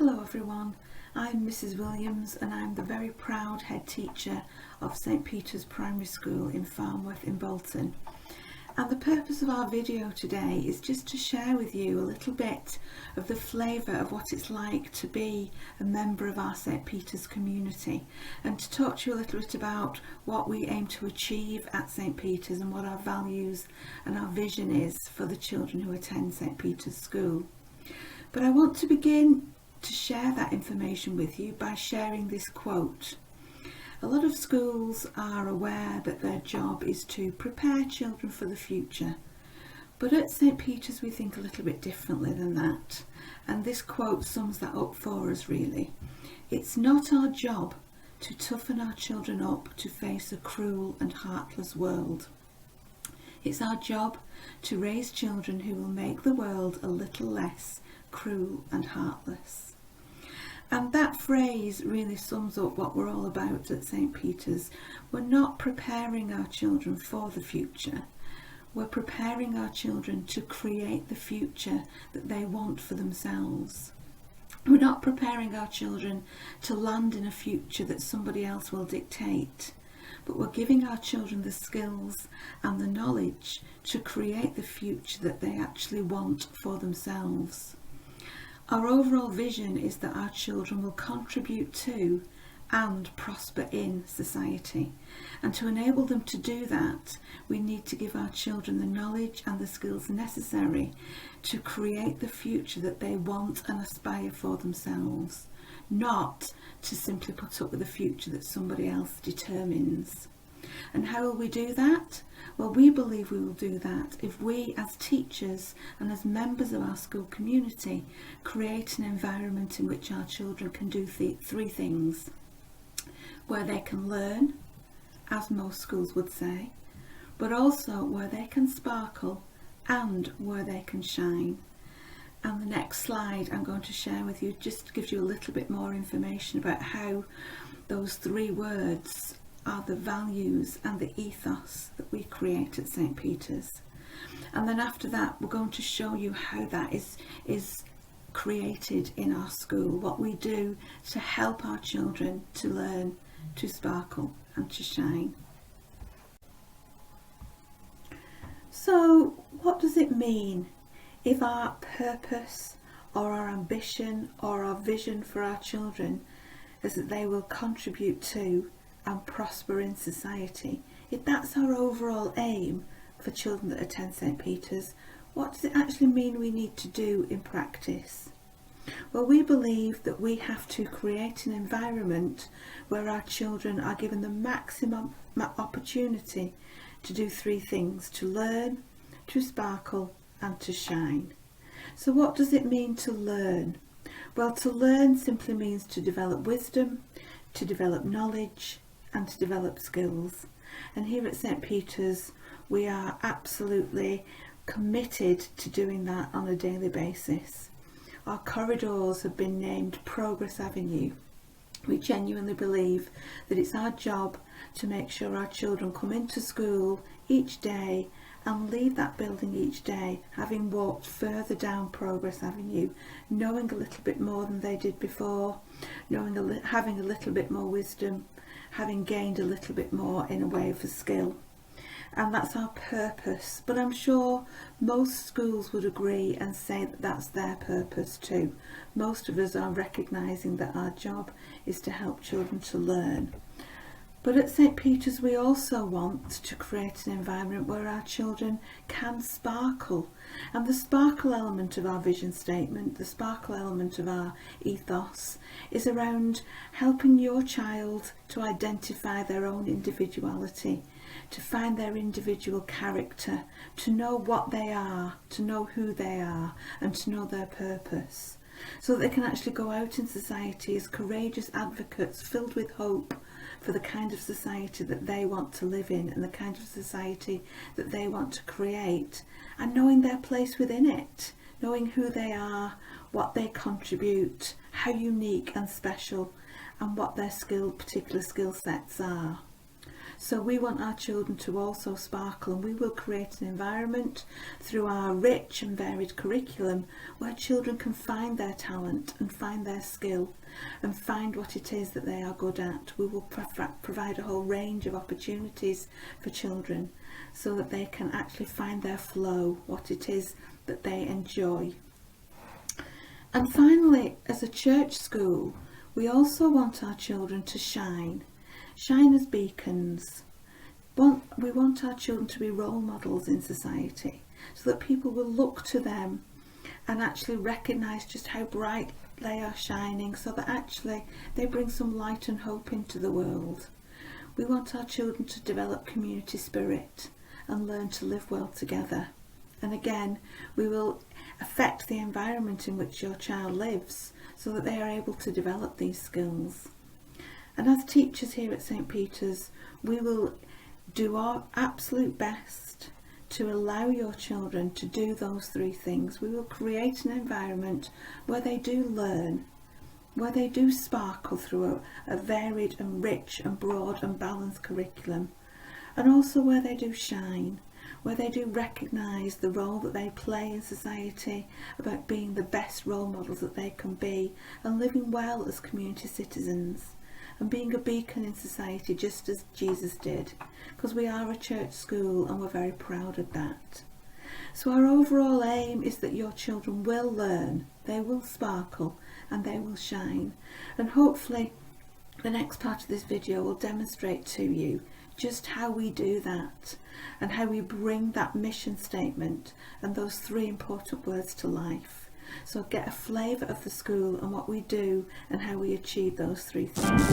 Hello everyone, I'm Mrs Williams and I'm the very proud head teacher of St Peter's Primary School in Farnworth in Bolton. And the purpose of our video today is just to share with you a little bit of the flavour of what it's like to be a member of our St Peter's community, and to talk to you a little bit about what we aim to achieve at St Peter's and what our values and our vision is for the children who attend St Peter's School. But I want to begin to share that information with you by sharing this quote. A lot of schools are aware that their job is to prepare children for the future, but at St Peter's we think a little bit differently than that, and this quote sums that up for us really. It's not our job to toughen our children up to face a cruel and heartless world. It's our job to raise children who will make the world a little less cruel and heartless. And that phrase really sums up what we're all about at St Peter's. We're not preparing our children for the future. We're preparing our children to create the future that they want for themselves. We're not preparing our children to land in a future that somebody else will dictate, but we're giving our children the skills and the knowledge to create the future that they actually want for themselves. Our overall vision is that our children will contribute to and prosper in society, and to enable them to do that we need to give our children the knowledge and the skills necessary to create the future that they want and aspire for themselves, not to simply put up with a future that somebody else determines. And how will we do that? Well, we believe we will do that if we as teachers and as members of our school community create an environment in which our children can do three things. Where they can learn, as most schools would say, but also where they can sparkle and where they can shine. And the next slide I'm going to share with you just gives you a little bit more information about how those three words are the values and the ethos that we create at St Peter's. And then after that we're going to show you how that is created in our school, what we do to help our children to learn, to sparkle and to shine. So what does it mean if our purpose or our ambition or our vision for our children is that they will contribute to and prosper in society? If that's our overall aim for children that attend St Peter's, what does it actually mean we need to do in practice? Well, we believe that we have to create an environment where our children are given the maximum opportunity to do three things: to learn, to sparkle and to shine. So what does it mean to learn? Well, to learn simply means to develop wisdom, to develop knowledge and to develop skills. And here at St Peter's we are absolutely committed to doing that on a daily basis. Our corridors have been named Progress Avenue. We genuinely believe that it's our job to make sure our children come into school each day and leave that building each day having walked further down Progress Avenue, knowing a little bit more than they did before, having a little bit more wisdom, having gained a little bit more in a way of a skill. And that's our purpose. But I'm sure most schools would agree and say that that's their purpose too. Most of us are recognising that our job is to help children to learn. But at St Peter's we also want to create an environment where our children can sparkle. And the sparkle element of our vision statement, the sparkle element of our ethos, is around helping your child to identify their own individuality, to find their individual character, to know what they are, to know who they are, and to know their purpose, so that they can actually go out in society as courageous advocates filled with hope for the kind of society that they want to live in and the kind of society that they want to create, and knowing their place within it, knowing who they are, what they contribute, how unique and special, and what their particular skill sets are. So we want our children to also sparkle, and we will create an environment through our rich and varied curriculum where children can find their talent and find their skill and find what it is that they are good at. We will provide a whole range of opportunities for children so that they can actually find their flow, what it is that they enjoy. And finally, as a church school, we also want our children to shine as beacons. We want our children to be role models in society so that people will look to them and actually recognise just how bright they are shining, so that actually they bring some light and hope into the world. We want our children to develop community spirit and learn to live well together. And again, we will affect the environment in which your child lives so that they are able to develop these skills. And as teachers here at St. Peter's, we will do our absolute best to allow your children to do those three things. We will create an environment where they do learn, where they do sparkle through a varied and rich and broad and balanced curriculum, and also where they do shine, where they do recognise the role that they play in society, about being the best role models that they can be and living well as community citizens and being a beacon in society just as Jesus did, because we are a church school and we're very proud of that. So our overall aim is that your children will learn, they will sparkle and they will shine, and hopefully the next part of this video will demonstrate to you just how we do that and how we bring that mission statement and those three important words to life. So get a flavour of the school and what we do and how we achieve those three things.